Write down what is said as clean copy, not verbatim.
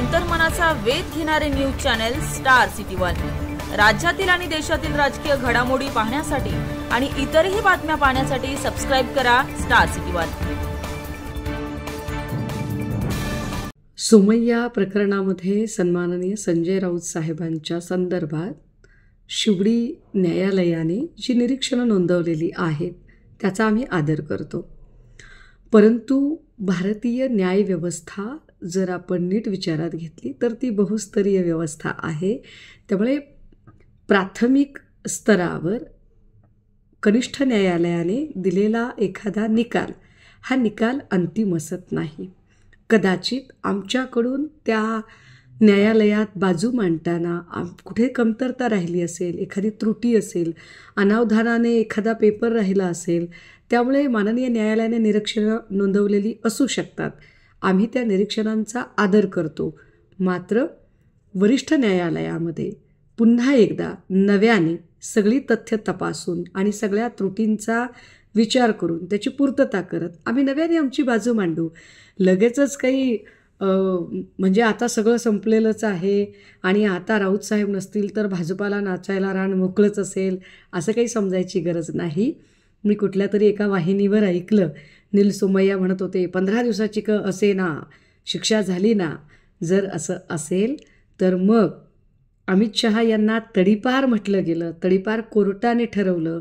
अंतर्मनाचा वेध घेणारे news channel star city one. राज्यातील आणि देशातील राजकीय घडामोडी पाहण्यासाठी आणि इतरही बातम्या पाहण्यासाठी सबस्क्राइब करा स्टार सिटी वन। सोमय्या प्रकरणामध्ये सन्माननीय संजय राऊत साहेबांच्या संदर्भात शिवडी न्यायालयाने जी निरीक्षणं नोंदवलेली आहेत त्याचा आम्ही आदर करतो, परंतु भारतीय न्यायव्यवस्था जर आपण नीट विचारात घेतली तर ती बहुस्तरीय व्यवस्था आहे। त्यामुळे प्राथमिक स्तरावर कनिष्ठ न्यायालयाने दिलेला एखादा निकाल हा निकाल अंतिम असत नाही। कदाचित आमच्याकडून त्या न्यायालयात बाजू मांडताना कुठे कमतरता राहिली असेल, एखादी त्रुटी असेल, अनावधानाने एखादा पेपर राहिला असेल, त्यामुळे माननीय न्यायालयाने निरीक्षणं नोंदवलेली असू शकतात। आम्ही त्या निरीक्षणांचा आदर करतो, मात्र वरिष्ठ न्यायालयामध्ये पुन्हा एकदा नव्याने सगळी तथ्य तपासून आणि सगळ्या त्रुटींचा विचार करून त्याची पूर्तता करत आम्ही नव्याने आमची बाजू मांडू। लगेचच काही म्हणजे आता सगळं संपलेलंच आहे आणि आता राऊत साहेब नसतील तर भाजपाला नाचायला रान मोकळंच असेल असं काही समजायची गरज नाही। मी कुठल्या तरी एका वाहिनीवर ऐकलं, नील सोमय्या म्हणत होते 15 दिवसाची असे ना शिक्षा झाली ना। जर असं असेल तर मग अमित शहा यांना तडीपार म्हटलं गेलं, तडीपार कोर्टाने ठरवलं